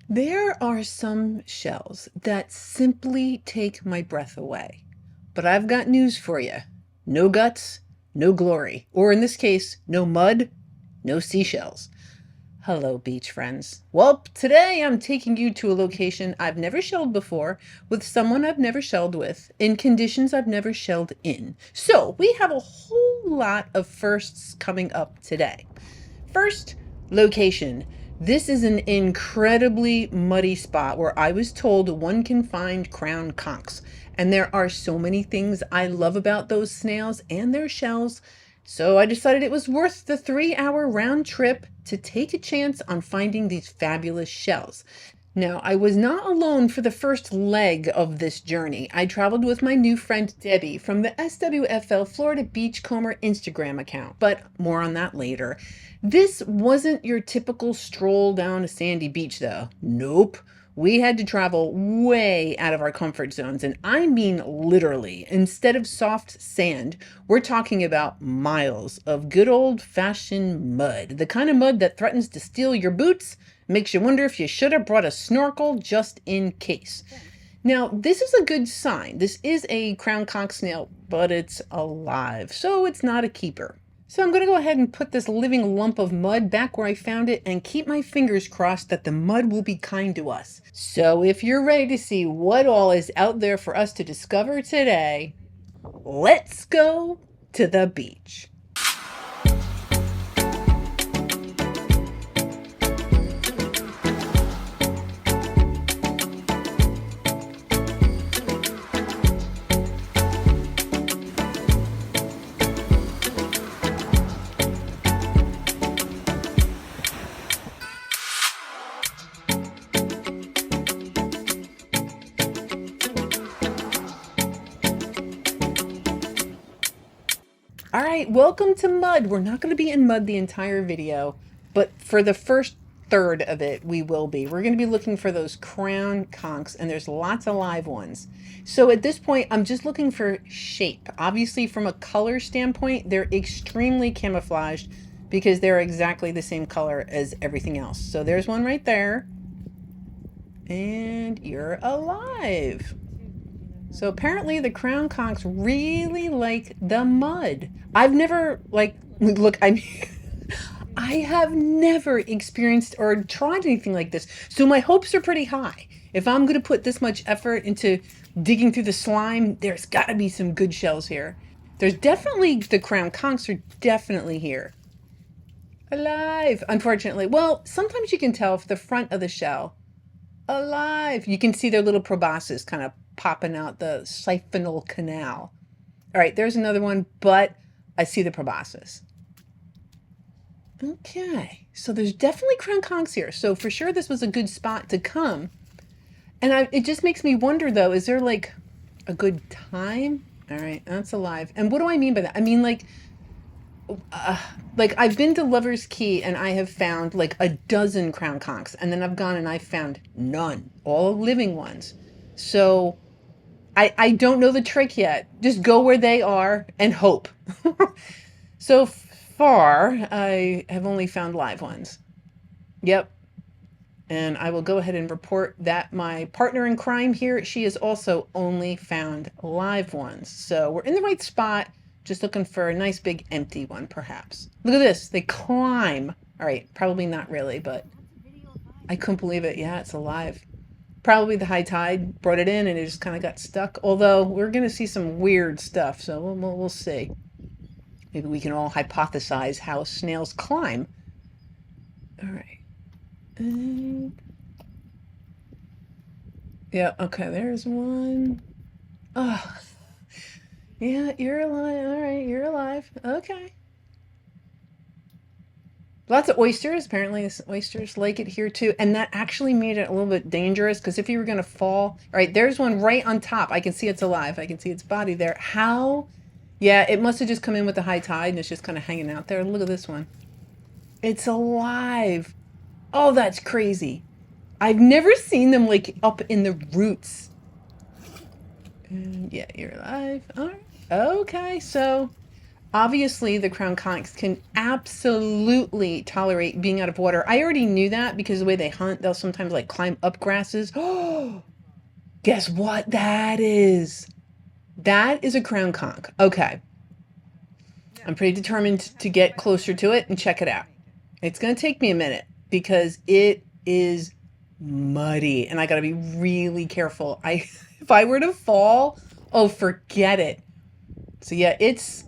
There are some shells that simply take my breath away. But I've got news for you. No guts, no glory. Or in this case, no mud, no seashells. Hello, beach friends. Well, today I'm taking you to a location I've never shelled before, with someone I've never shelled with, in conditions I've never shelled in. So we have a whole lot of firsts coming up today. First, location. This is an incredibly muddy spot where I was told one can find crown conchs. And there are so many things I love about those snails and their shells. So I decided it was worth the 3-hour round trip to take a chance on finding these fabulous shells. Now, I was not alone for the first leg of this journey. I traveled with my new friend Debbie from the SWFL Florida Beachcomber Instagram account, but more on that later. This wasn't your typical stroll down a sandy beach, though. Nope. We had to travel way out of our comfort zones, and I mean literally. Instead of soft sand, we're talking about miles of good old-fashioned mud. The kind of mud that threatens to steal your boots, makes you wonder if you should have brought a snorkel just in case. Now, this is a good sign. This is a crown conch snail, but it's alive, so it's not a keeper. So I'm going to go ahead and put this living lump of mud back where I found it and keep my fingers crossed that the mud will be kind to us. So if you're ready to see what all is out there for us to discover today, let's go to the beach. All right, welcome to mud. We're not going to be in mud the entire video, but for the first third of it, we will be. We're going to be looking for those crown conchs, and there's lots of live ones. So at this point, I'm just looking for shape. Obviously, from a color standpoint, they're extremely camouflaged because they're exactly the same color as everything else. So there's one right there, and you're alive. So apparently the crown conchs really like the mud. I've never, look, I have never experienced or tried anything like this. So my hopes are pretty high. If I'm going to put this much effort into digging through the slime, there's got to be some good shells here. There's definitely, the crown conchs are definitely here. Alive, unfortunately. Well, sometimes you can tell for the front of the shell. Alive. You can see their little proboscis kind of popping out the siphonal canal. All right, there's another one, but I see the proboscis. Okay, so there's definitely crown conchs here. So for sure this was a good spot to come. And it just makes me wonder though, is there like a good time? All right, that's alive. And what do I mean by that? I mean like I've been to Lover's Key and I have found like a dozen crown conchs, and then I've gone and I've found none, all living ones. So I don't know the trick yet. Just go where they are and hope. So far, I have only found live ones. Yep. And I will go ahead and report that my partner in crime here, she has also only found live ones. So we're in the right spot. Just looking for a nice big empty one, perhaps. Look at this. They climb. All right. Probably not really, but I couldn't believe it. Yeah, it's alive. Probably the high tide brought it in and it just kind of got stuck. Although we're going to see some weird stuff. So we'll see. Maybe we can all hypothesize how snails climb. All right. Yeah, okay, there's one. Oh, yeah, you're alive. All right, you're alive. Okay. Lots of oysters. Apparently, oysters like it here too. And that actually made it a little bit dangerous because if you were going to fall, all right, there's one right on top. I can see it's alive. I can see its body there. How? Yeah, it must have just come in with the high tide and it's just kind of hanging out there. Look at this one. It's alive. Oh, that's crazy. I've never seen them like up in the roots. And yeah, you're alive. All right. Okay, so Obviously, the crown conchs can absolutely tolerate being out of water. I already knew that because the way they hunt, they'll sometimes like climb up grasses. Oh, guess what that is? That is a crown conch. Okay. I'm pretty determined to get closer to it and check it out. It's going to take me a minute because it is muddy and I got to be really careful. If I were to fall, oh, forget it. So yeah, it's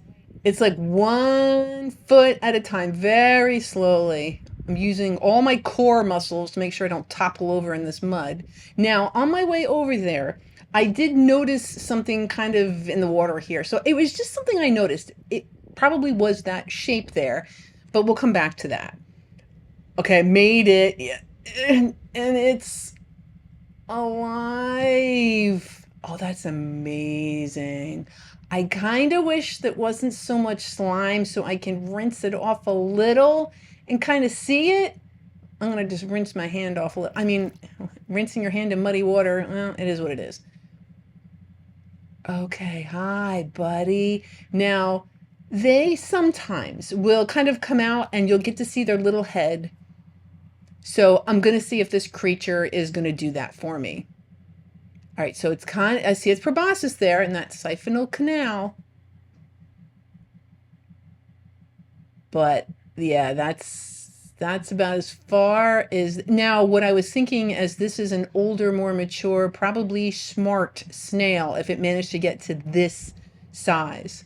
like 1 foot at a time, very slowly. I'm using all my core muscles to make sure I don't topple over in this mud. Now, on my way over there, I did notice something kind of in the water here. So it was just something I noticed. It probably was that shape there, but we'll come back to that. Okay, I made it. Yeah. And it's alive. Oh, that's amazing. I kind of wish that wasn't so much slime so I can rinse it off a little and kind of see it. I'm going to just rinse my hand off a little. I mean, rinsing your hand in muddy water, well, it is what it is. Okay, hi, buddy. Now, they sometimes will kind of come out and you'll get to see their little head. So I'm going to see if this creature is going to do that for me. All right, so it's I see its proboscis there in that siphonal canal. But yeah, that's about as far as now. What I was thinking, as this is an older, more mature, probably smart snail, if it managed to get to this size.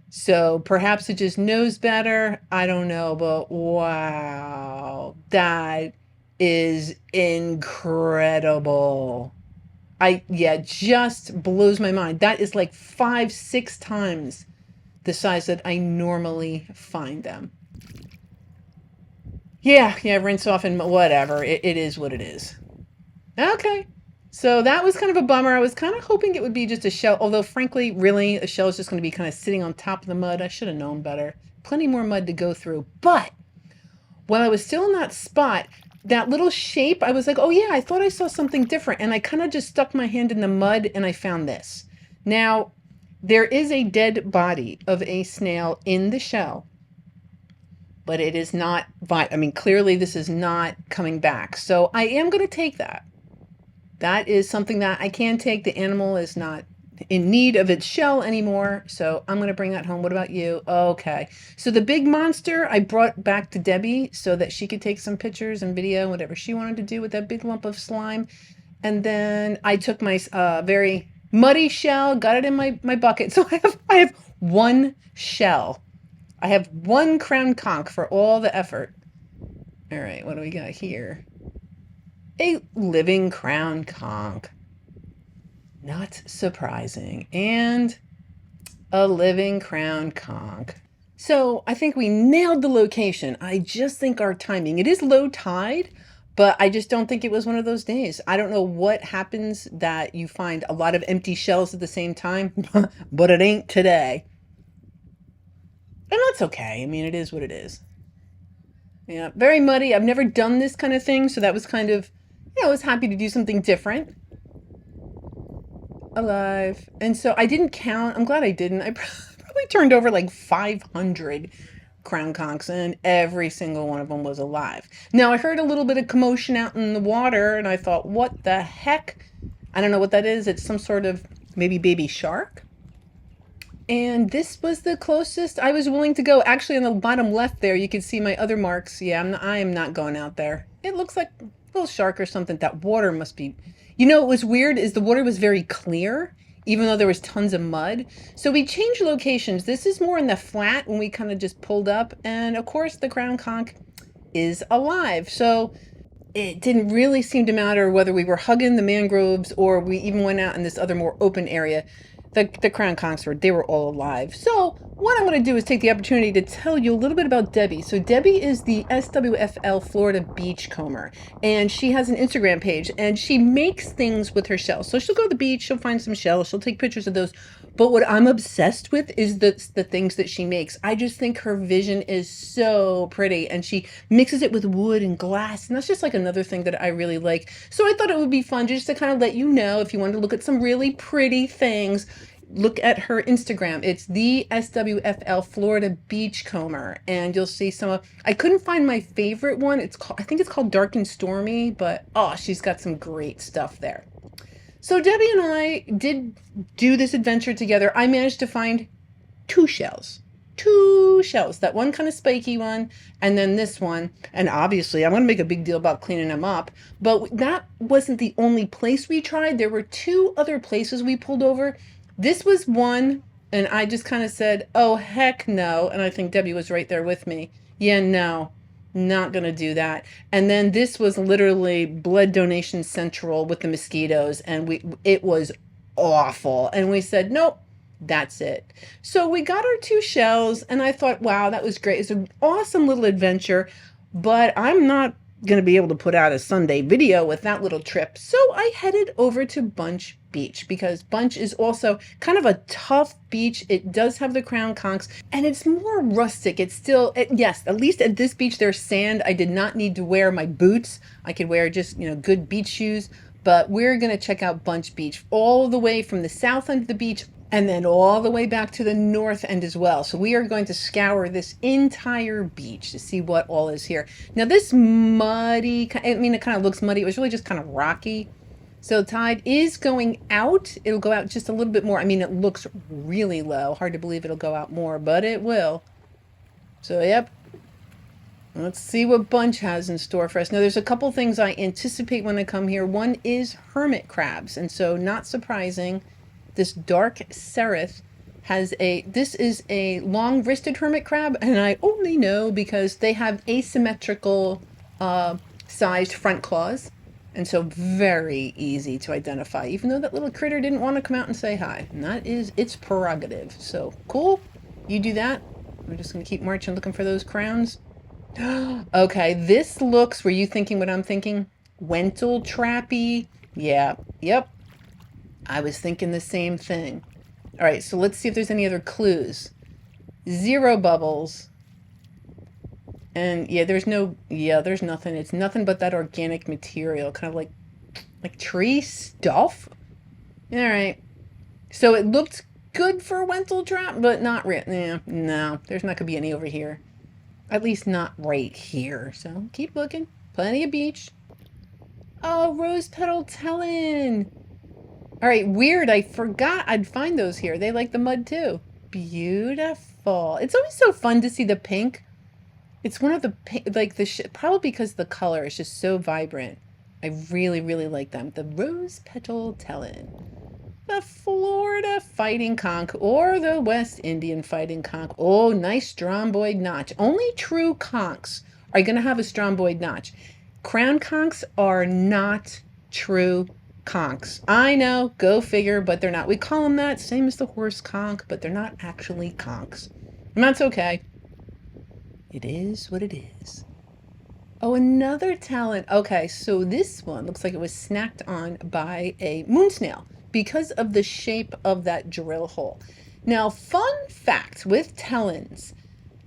So perhaps it just knows better. I don't know, but wow, that is incredible. Yeah, just blows my mind. That is like 5, 6 times the size that I normally find them. Yeah, rinse off and whatever. It is what it is. Okay. So that was kind of a bummer. I was kind of hoping it would be just a shell, although frankly, really, a shell is just going to be kind of sitting on top of the mud. I should have known better. Plenty more mud to go through. But when I was still in that spot, that little shape, I was like, oh yeah, I thought I saw something different. And I kind of just stuck my hand in the mud and I found this. Now, there is a dead body of a snail in the shell, but it is not, I mean, clearly this is not coming back. So I am going to take that. That is something that I can take. The animal is not in need of its shell anymore, so I'm going to bring that home. What about you? Okay. So the big monster I brought back to Debbie so that she could take some pictures and video, whatever she wanted to do with that big lump of slime. And then I took my very muddy shell, got it in my bucket. So I have 1 shell. I have 1 crown conch for all the effort. All right, what do we got here? A living crown conch. Not surprising. And a living crown conch. So I think we nailed the location. I just think our timing, it is low tide, but I just don't think it was one of those days. I don't know what happens that you find a lot of empty shells at the same time, but it ain't today. And that's okay. I mean, it is what it is. Yeah, very muddy. I've never done this kind of thing, so that was kind of, I was happy to do something different. Alive. And so I didn't count. I'm glad I didn't. I probably turned over like 500 crown conchs and every single one of them was alive. Now I heard a little bit of commotion out in the water and I thought, what the heck? I don't know what that is. It's some sort of maybe baby shark. And this was the closest I was willing to go. Actually, on the bottom left there, you can see my other marks. Yeah, I am not going out there. It looks like a little shark or something. That water must be... You know, what was weird is the water was very clear, even though there was tons of mud. So we changed locations. This is more in the flat when we kind of just pulled up. And of course, the crown conch is alive. So it didn't really seem to matter whether we were hugging the mangroves or we even went out in this other more open area. The crown conchs they were all alive. So what I'm going to do is take the opportunity to tell you a little bit about Debbie. So Debbie is the SWFL Florida Beachcomber, and she has an Instagram page, and she makes things with her shells. So she'll go to the beach, she'll find some shells, she'll take pictures of those. But what I'm obsessed with is the things that she makes. I just think her vision is so pretty, and she mixes it with wood and glass, and that's just like another thing that I really like. So I thought it would be fun just to kind of let you know if you wanted to look at some really pretty things. look at her Instagram. It's the SWFL Florida Beachcomber, and you'll see some of, I couldn't find my favorite one. It's called, I think it's called Dark and Stormy, but oh, she's got some great stuff there. So Debbie and I did do this adventure together. I managed to find two shells. Two shells. That one kind of spiky one, and then this one. And obviously, I'm going to make a big deal about cleaning them up. But that wasn't the only place we tried. There were two other places we pulled over. This was one, and I just kind of said, oh, heck no. And I think Debbie was right there with me. Yeah, no. Not gonna do that. And then this was literally blood donation central with the mosquitoes, and it was awful. And we said, nope, that's it. So we got our two shells, and I thought, wow, that was great. It's an awesome little adventure, but I'm not gonna be able to put out a Sunday video with that little trip. So I headed over to Bunche Beach, because Bunche is also kind of a tough beach. It does have the crown conchs, and it's more rustic. It's still, yes, at least at this beach there's sand. I did not need to wear my boots. I could wear just, good beach shoes. But we're going to check out Bunche Beach all the way from the south end of the beach, and then all the way back to the north end as well. So we are going to scour this entire beach to see what all is here. Now this muddy, I mean, it kind of looks muddy. It was really just kind of rocky. So the tide is going out. It'll go out just a little bit more. I mean, it looks really low. Hard to believe it'll go out more, but it will. So, yep. Let's see what Bunche has in store for us. Now, there's a couple things I anticipate when I come here. One is hermit crabs. And so, not surprising, this dark seraph has this is a long-wristed hermit crab. And I only know because they have asymmetrical sized front claws. And so very easy to identify, even though that little critter didn't want to come out and say hi. And that is its prerogative. So cool. You do that. We're just going to keep marching looking for those crowns. Okay, this looks, were you thinking what I'm thinking? Wental trappy. Yeah, yep. I was thinking the same thing. All right, so let's see if there's any other clues. Zero bubbles. And yeah, there's nothing. It's nothing but that organic material, kind of like tree stuff. All right. So it looked good for a Wental trap, but not real. Yeah, no, there's not gonna be any over here. At least not right here. So keep looking. Plenty of beach. Oh, rose petal telin. All right, weird. I forgot I'd find those here. They like the mud too. Beautiful. It's always so fun to see the pink. It's one of the, probably because the color is just so vibrant. I really, really like them. The rose petal telin. The Florida fighting conch, or the West Indian fighting conch. Oh, nice stromboid notch. Only true conchs are going to have a stromboid notch. Crown conchs are not true conchs. I know, go figure, but they're not. We call them that, same as the horse conch, but they're not actually conchs. And that's okay. It is what it is. Oh, another talent. Okay, so this one looks like it was snacked on by a moon snail because of the shape of that drill hole. Now, fun fact with talons,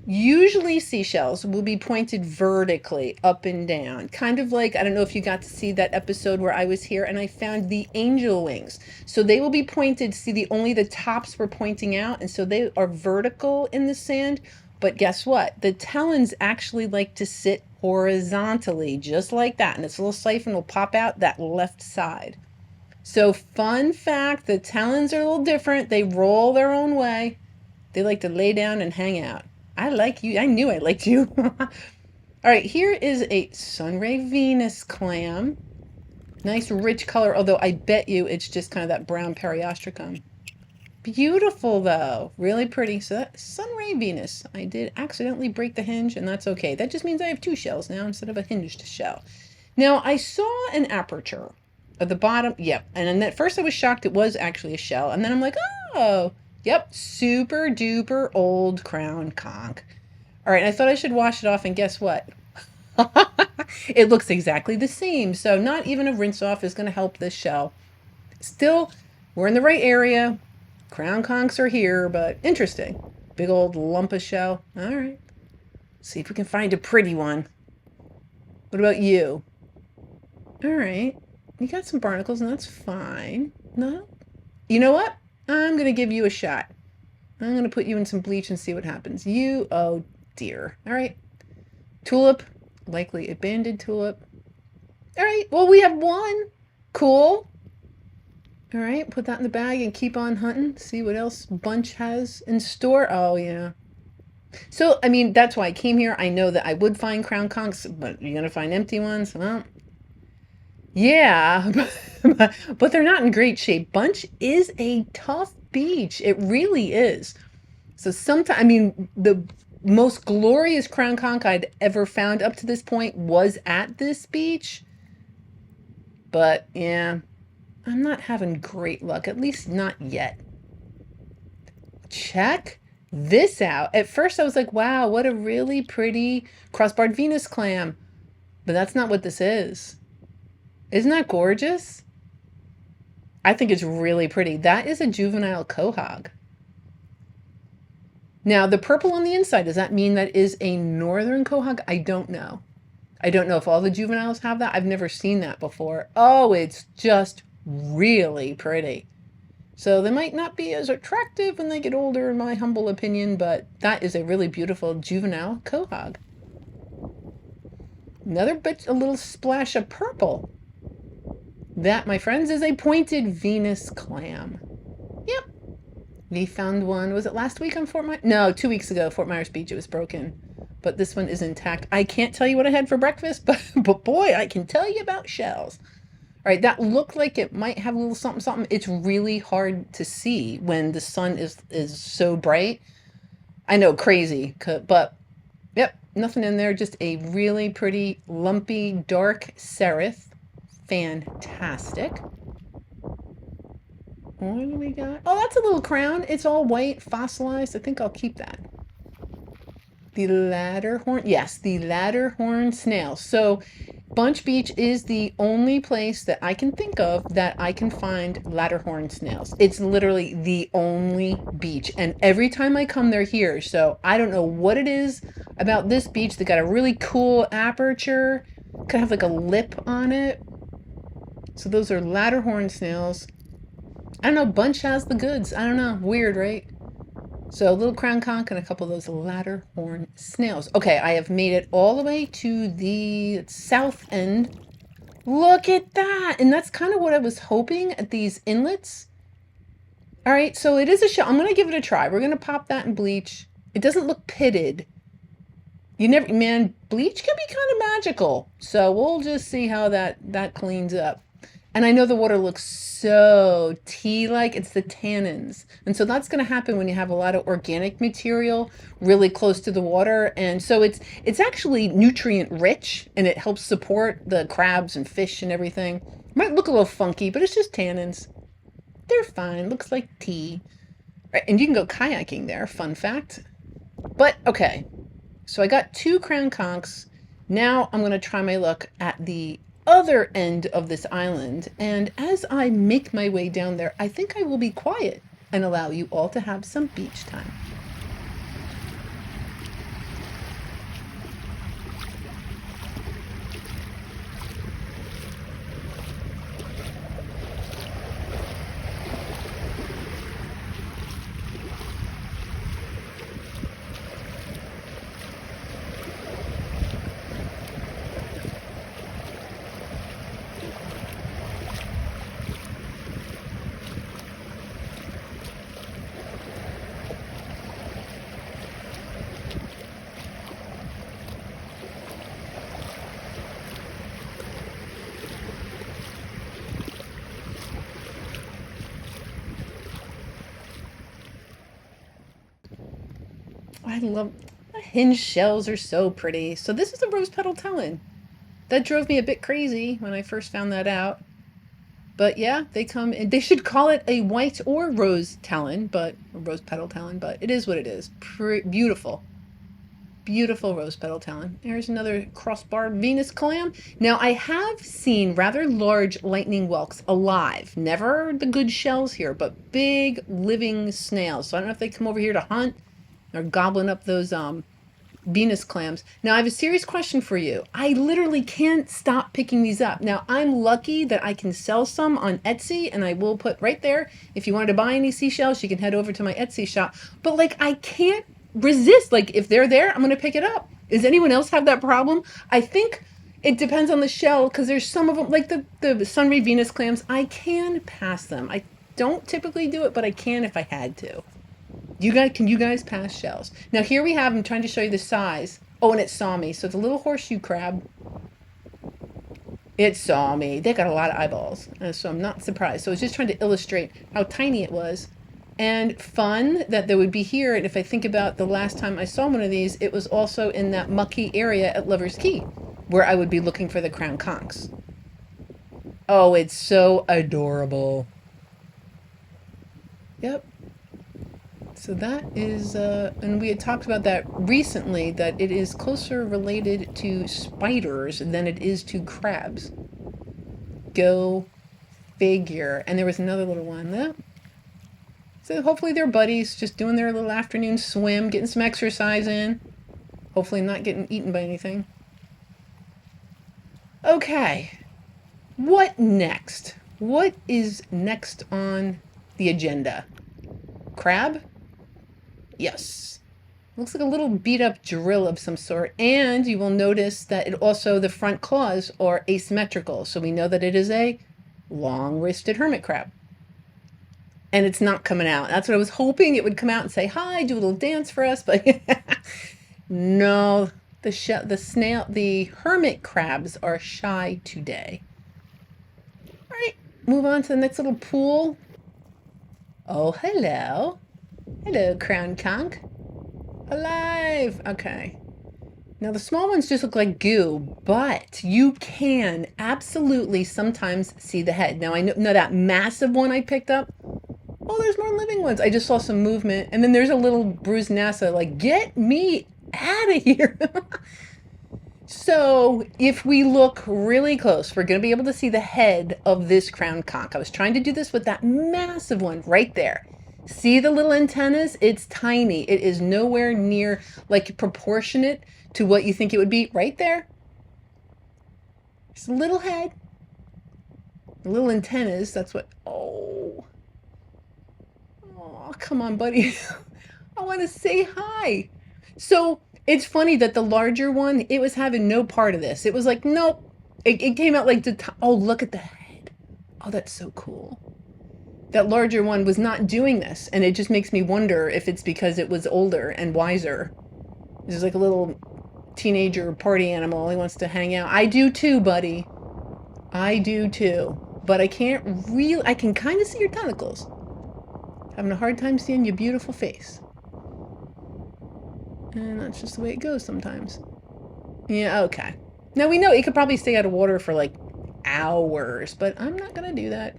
usually seashells will be pointed vertically up and down. Kind of like, I don't know if you got to see that episode where I was here and I found the angel wings. So they will be pointed, see, only the tops were pointing out, and so they are vertical in the sand. But guess what? The talons actually like to sit horizontally, just like that. And this little siphon will pop out that left side. So fun fact, the talons are a little different. They roll their own way. They like to lay down and hang out. I like you. I knew I liked you. All right, here is a sunray Venus clam. Nice rich color, although I bet you it's just kind of that brown periostracum. Beautiful though, really pretty. So that's sunray Venus. I did accidentally break the hinge, and that's okay. That just means I have two shells now instead of a hinged shell. Now I saw an aperture at the bottom. Yep, and then at first I was shocked it was actually a shell, and then I'm like, oh, yep, super duper old crown conch. All right, I thought I should wash it off, and guess what? It looks exactly the same. So not even a rinse off is going to help this shell. Still, we're in the right area. Crown conchs are here, but interesting. Big old lump of shell. All right. See if we can find a pretty one. What about you? All right. You got some barnacles, and that's fine. No? You know what? I'm going to give you a shot. I'm going to put you in some bleach and see what happens. You, oh dear. All right. Tulip, likely a banded tulip. All right. Well, we have one. Cool. All right. Put that in the bag and keep on hunting. See what else Bunch has in store. Oh, yeah. So, I mean, that's why I came here. I know that I would find crown conchs, but you're going to find empty ones. Well, yeah, but they're not in great shape. Bunch is a tough beach. It really is. So sometimes, I mean, the most glorious crown conch I'd ever found up to this point was at this beach. But yeah, I'm not having great luck, at least not yet. Check this out. At first I was like, wow, what a really pretty crossbarred Venus clam. But that's not what this is. Isn't that gorgeous? I think it's really pretty. That is a juvenile quahog. Now, the purple on the inside, does that mean that is a northern quahog? I don't know. I don't know if all the juveniles have that. I've never seen that before. Oh, it's just really pretty. So they might not be as attractive when they get older, in my humble opinion, but that is a really beautiful juvenile quahog. Another bit, a little splash of purple. That, my friends, is a pointed Venus clam. Yep. We found one. Was it last week on Fort Myers? No, 2 weeks ago, Fort Myers Beach. It was broken. But this one is intact. I can't tell you what I had for breakfast, but boy, I can tell you about shells. All right, that looked like it might have a little something, something. It's really hard to see when the sun is so bright. I know, crazy, but yep, nothing in there. Just a really pretty, lumpy, dark seraph. Fantastic. What do we got? Oh, that's a little crown. It's all white, fossilized. I think I'll keep that. The ladderhorn. Yes, the ladderhorn snail. So Bunche Beach is the only place that I can think of that I can find ladderhorn snails. It's literally the only beach. And every time I come, they're here. So I don't know what it is about this beach. They got a really cool aperture. Could have like a lip on it. So those are ladderhorn snails. I don't know, Bunch has the goods. I don't know. Weird, right? So a little crown conch and a couple of those ladderhorn snails. Okay, I have made it all the way to the south end. Look at that. And that's kind of what I was hoping at these inlets. All right, so it is a shell. I'm going to give it a try. We're going to pop that in bleach. It doesn't look pitted. You never, man, bleach can be kind of magical. So we'll just see how that cleans up. And I know the water looks so tea-like. It's the tannins. And so that's going to happen when you have a lot of organic material really close to the water. And so it's actually nutrient rich, and it helps support the crabs and fish and everything. Might look a little funky, but it's just tannins. They're fine. Looks like tea. Right, and you can go kayaking there. Fun fact. But, okay. So I got 2 crown conchs. Now I'm going to try my luck at the other end of this island, and as I make my way down there, I think I will be quiet and allow you all to have some beach time. I love the hinge shells are so pretty. So this is a rose petal talon. That drove me a bit crazy when I first found that out. But yeah, they come in. They should call it a white or rose talon, but a rose petal talon, but it is what it is. Beautiful. Beautiful rose petal talon. There's another crossbar Venus clam. Now I have seen rather large lightning whelks alive. Never the good shells here, but big living snails. So I don't know if they come over here to hunt or gobbling up those Venus clams. Now I have a serious question for you. I literally can't stop picking these up. Now I'm lucky that I can sell some on Etsy, and I will put right there, if you wanted to buy any seashells, you can head over to my Etsy shop. But like, I can't resist. Like, if they're there, I'm going to pick it up. Does anyone else have that problem? I think it depends on the shell, because there's some of them, like the Sunray Venus clams, I can pass them. I don't typically do it, but I can if I had to. Can you guys pass shells? Now here we have, I'm trying to show you the size. Oh, and it saw me. So it's a little horseshoe crab. It saw me. They got a lot of eyeballs, so I'm not surprised. So I was just trying to illustrate how tiny it was. And fun that they would be here. And if I think about the last time I saw one of these, it was also in that mucky area at Lover's Key, where I would be looking for the crown conchs. Oh, it's so adorable. Yep. So that is, and we had talked about that recently, that it is closer related to spiders than it is to crabs. Go figure. And there was another little one there. So hopefully they're buddies, just doing their little afternoon swim, getting some exercise in. Hopefully not getting eaten by anything. Okay. What next? What is next on the agenda? Crab? Yes. Looks like a little beat up drill of some sort. And you will notice that it also, the front claws are asymmetrical. So we know that it is a long-wristed hermit crab. And it's not coming out. That's what I was hoping it would come out and say, hi, do a little dance for us. But no, the hermit crabs are shy today. All right, move on to the next little pool. Oh, hello. Hello, crown conch. Alive. Okay. Now the small ones just look like goo, but you can absolutely sometimes see the head. Now I know that massive one I picked up. Oh, there's more living ones. I just saw some movement. And then there's a little bruised NASA, like, get me out of here. So if we look really close, we're going to be able to see the head of this crown conch. I was trying to do this with that massive one right there. See the little antennas? It's tiny. It is nowhere near like proportionate to what you think it would be right there. Just a little head. Little antennas. That's what, oh, come on, buddy. I want to say hi. So it's funny that the larger one, it was having no part of this. It was like, nope. It came out like oh, look at the head. Oh, that's so cool. That larger one was not doing this. And it just makes me wonder if it's because it was older and wiser. It's like a little teenager party animal. He wants to hang out. I do too, buddy. I do too. But I can't really, I can kind of see your tentacles. Having a hard time seeing your beautiful face. And that's just the way it goes sometimes. Yeah, okay. Now we know it could probably stay out of water for like hours, but I'm not going to do that.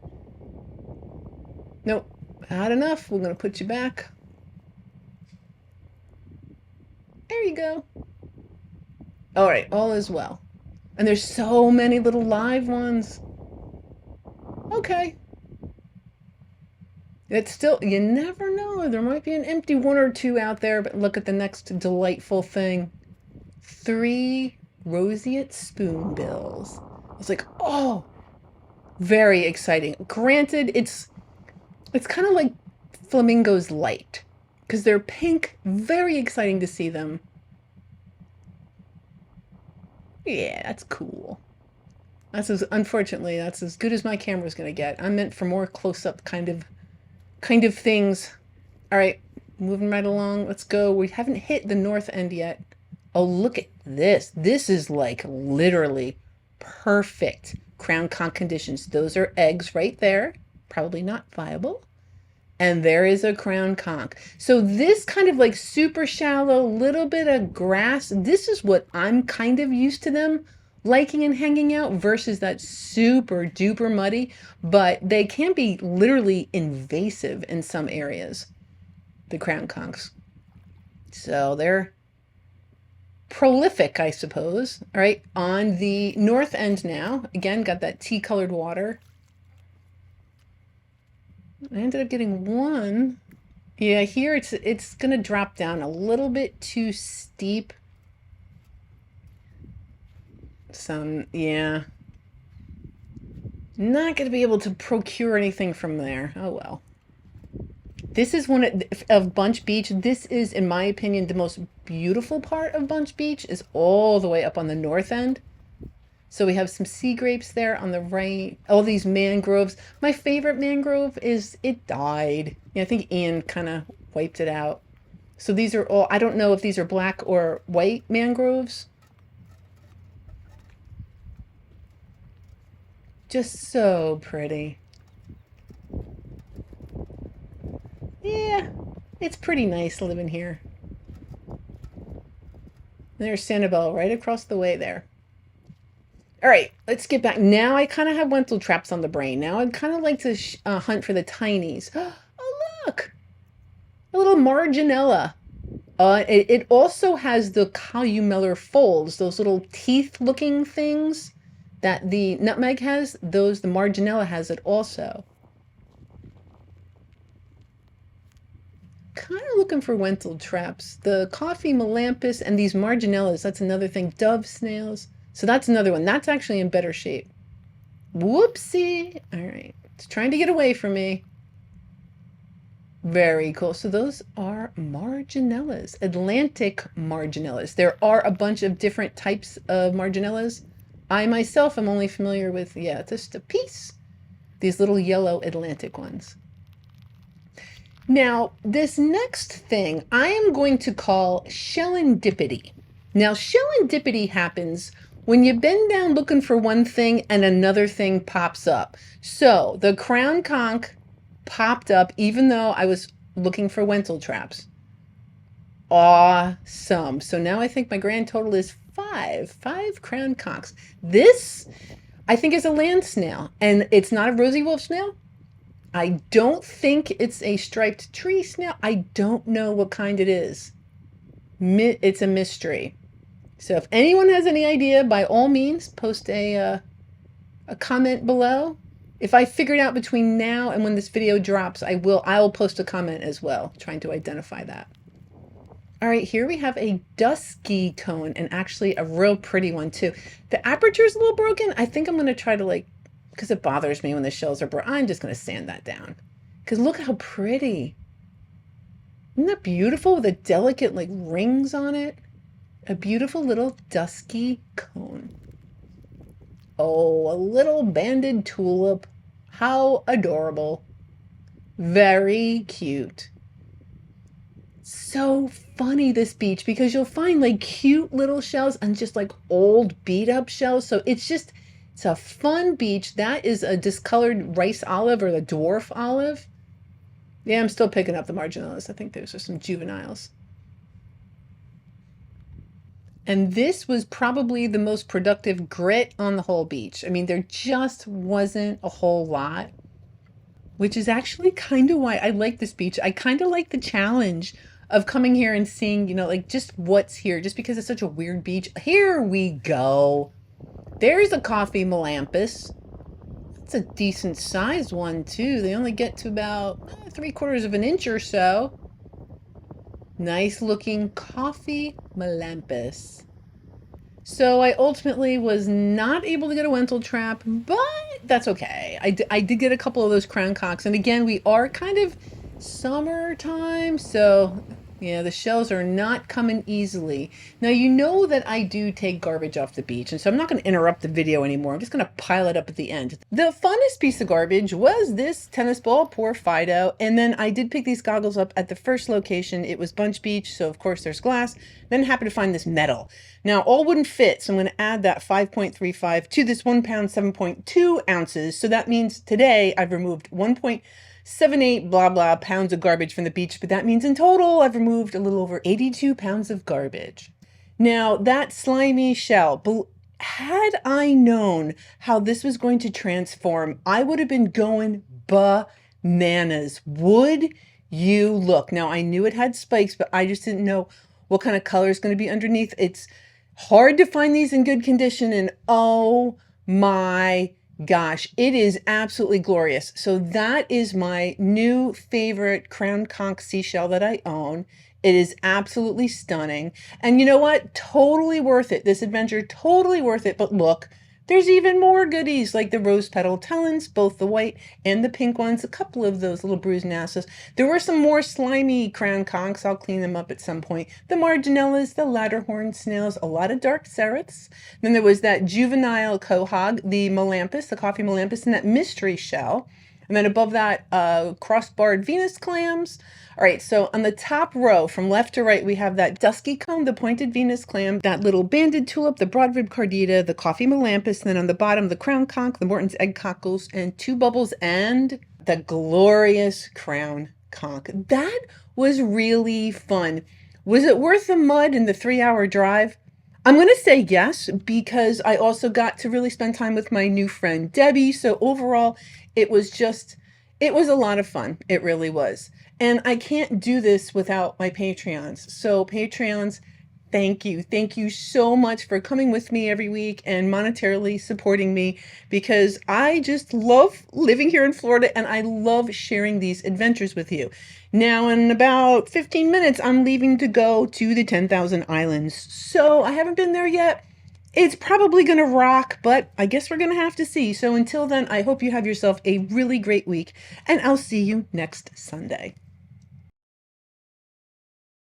Nope. Not enough. We're going to put you back. There you go. All right, all is well. And there's so many little live ones. Okay. It's still, you never know. There might be an empty one or two out there, but look at the next delightful thing. 3 Roseatte Spoonbills. I was like, oh, very exciting. Granted, it's kind of like flamingos light because they're pink. Very exciting to see them. Yeah, that's cool. Unfortunately, that's as good as my camera's going to get. I'm meant for more close-up kind of things. All right, moving right along. Let's go. We haven't hit the north end yet. Oh, look at this. This is like literally perfect crown conch conditions. Those are eggs right there. Probably not viable. And there is a crown conch. So this kind of like super shallow, little bit of grass, this is what I'm kind of used to them liking and hanging out versus that super duper muddy, but they can be literally invasive in some areas, the crown conchs. So they're prolific, I suppose. All right, on the north end now, again, got that tea-colored water. I ended up getting one. Yeah, here it's going to drop down a little bit too steep Some, yeah. Not going to be able to procure anything from there. Oh well. This is one of Bunche Beach. This is, in my opinion, the most beautiful part of Bunche Beach is all the way up on the north end. So we have some sea grapes there on the right. All these mangroves. My favorite mangrove is, it died. Yeah, I think Ian kind of wiped it out. So these are all, I don't know if these are black or white mangroves. Just so pretty. Yeah, it's pretty nice living here. There's Sanibel right across the way there. All right, let's get back. Now I kind of have lentil traps on the brain. Now I'd kind of like to hunt for the tinies. Oh, look, a little marginella. It also has the columellar folds, those little teeth-looking things that the nutmeg has. Those, the marginella has it also. Kind of looking for lentil traps. The coffee melampus and these marginellas, that's another thing. Dove snails. So that's another one. That's actually in better shape. Whoopsie. All right. It's trying to get away from me. Very cool. So those are marginellas, Atlantic marginellas. There are a bunch of different types of marginellas. I myself am only familiar with, yeah, just a piece. These little yellow Atlantic ones. Now, this next thing I am going to call shellandipity. Now, shellandipity happens when you bend down looking for one thing and another thing pops up. So the crown conch popped up even though I was looking for lentil traps. Awesome. So now I think my grand total is five crown conchs. This, I think, is a land snail, and it's not a rosy wolf snail. I don't think it's a striped tree snail. I don't know what kind it is. It's a mystery. So if anyone has any idea, by all means, post a comment below. If I figure it out between now and when this video drops, I'll post a comment as well, trying to identify that. All right, here we have a dusky cone, and actually a real pretty one too. The aperture is a little broken. I think I'm going to try to, because it bothers me when the shells are broken, I'm just going to sand that down. Because look how pretty. Isn't that beautiful with the delicate rings on it? A beautiful little dusky cone. Oh, a little banded tulip. How adorable. Very cute. So funny, this beach, because you'll find cute little shells and just old beat up shells. So it's a fun beach. That is a discolored rice olive, or the dwarf olive. Yeah, I'm still picking up the marginellas. I think those are some juveniles. And this was probably the most productive grit on the whole beach. I mean, there just wasn't a whole lot, which is actually kind of why I like this beach. I kind of like the challenge of coming here and seeing, just what's here, just because it's such a weird beach. Here we go. There's a coffee melampus. It's a decent sized one too. They only get to about 3/4 of an inch or so. Nice looking coffee melampus. So I ultimately was not able to get a lentil trap, but that's okay. I did get a couple of those crown conchs. And again, we are kind of summertime, so yeah, the shells are not coming easily. Now, you know that I do take garbage off the beach, and so I'm not going to interrupt the video anymore. I'm just going to pile it up at the end. The funnest piece of garbage was this tennis ball, poor Fido, and then I did pick these goggles up at the first location. It was Bunche Beach, so of course there's glass. Then happened to find this metal. Now, all wouldn't fit, so I'm going to add that 5.35 to this 1 pound, 7.2 ounces. So that means today I've removed 1.78 blah blah pounds of garbage from the beach, but that means in total I've removed a little over 82 pounds of garbage. Now, that slimy shell, had I known how this was going to transform, I would have been going bananas. Would you look? Now, I knew it had spikes, but I just didn't know what kind of color is going to be underneath. It's hard to find these in good condition, and oh my gosh, it is absolutely glorious. So that is my new favorite crown conch seashell that I own. It is absolutely stunning. And you know what? Totally worth it. This adventure, totally worth it. But look, there's even more goodies like the rose petal talons, both the white and the pink ones, a couple of those little bruised nassos. There were some more slimy crown conchs. I'll clean them up at some point. The marginellas, the ladderhorn snails, a lot of dark cerats. Then there was that juvenile quahog, the melampus, the coffee melampus, and that mystery shell. And then above that, cross-barred Venus clams. All right, so on the top row, from left to right, we have that dusky comb, the pointed Venus clam, that little banded tulip, the broad-ribbed cardita, the coffee melampus, and then on the bottom, the crown conch, the Morton's egg cockles, and two bubbles, and the glorious crown conch. That was really fun. Was it worth the mud and the 3-hour drive? I'm going to say yes, because I also got to really spend time with my new friend, Debbie. So overall, it was a lot of fun. It really was. And I can't do this without my Patreons. So Patreons, thank you. Thank you so much for coming with me every week and monetarily supporting me, because I just love living here in Florida and I love sharing these adventures with you. Now, in about 15 minutes, I'm leaving to go to the 10,000 Islands. So I haven't been there yet. It's probably going to rock, but I guess we're going to have to see. So until then, I hope you have yourself a really great week, and I'll see you next Sunday.